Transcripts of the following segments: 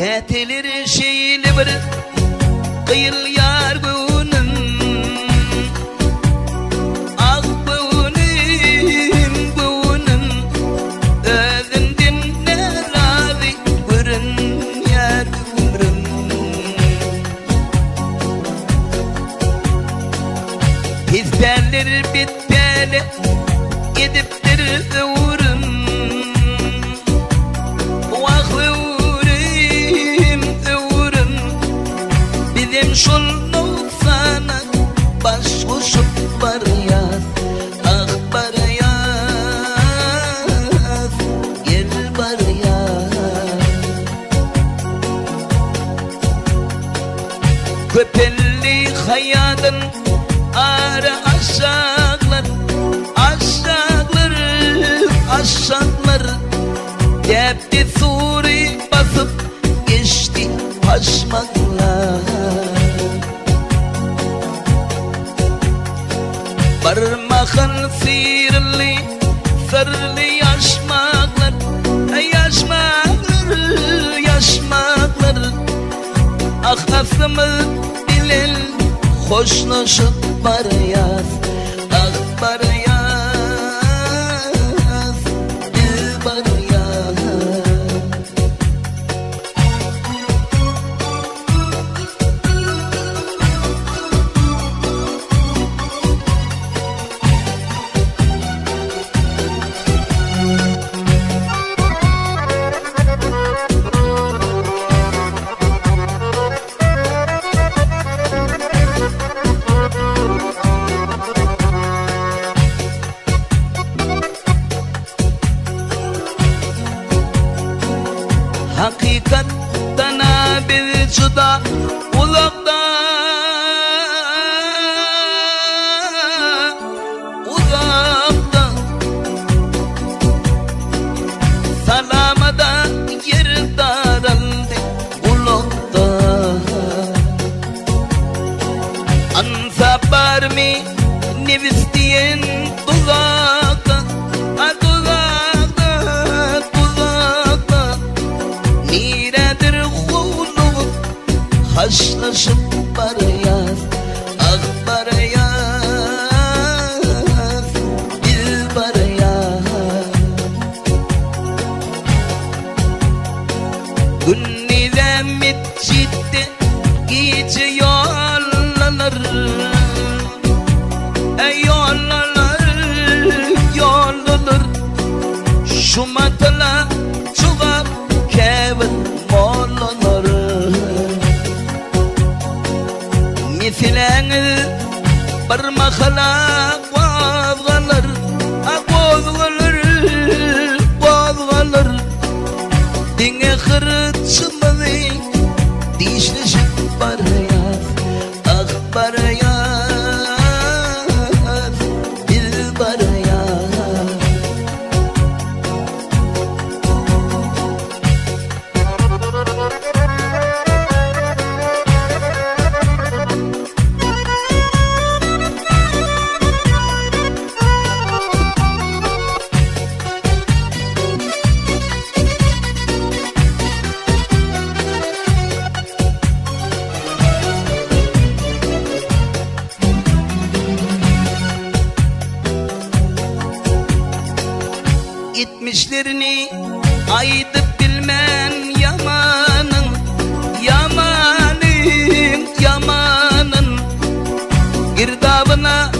Ketilir şeyli bir kıyıl yar gönüm Ah gönüm gönüm Özünden ne razı görün yar ömrüm Bizberler bitbeli gidiptir ömrüm Şol noksan'a baş koşup var yaz Ah var yaz Gel var yaz Köpelli hayatın ara aşağılar Aşağılar, aşağılar Depti suri basıp geçti paşmaklar Parmağın sihirli, sarılı yaşmaklar Yaşmaklar, yaşmaklar Ah asımı bilel, hoşlaşıp var yaz Ah var yaz, dil var yaz Hakikattan bir juda uzakta Uzakta Salamada yer daraldı ulakta Ansapar mi nefis diyen tuzakta Haşlaşıp var yaz, ah var yaz, dil var yaz Günniden mitçitte gece yollanır Yollanır Şu matla çuğab kevin mollanır Misleği bir mahlak vazgelir Vazgelir Dine kırıtçımızı dişleşip var yaz Ah var yaz, dil var yaz Gitmişlerini aydıp bilmen yamanın Yamanın, yamanın Girdabına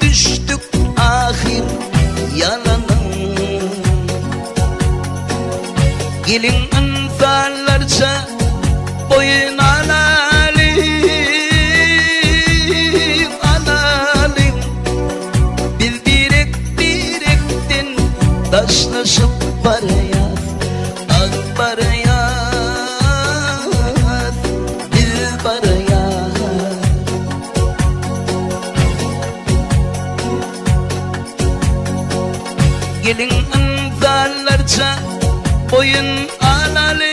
düştük ahir yalanın Gelin insanlarca boyun alalım Alalım Biz direkten taşlaşıp var yaz Ah var yaz, dil var yaz Gelin insanlarca boyun alalım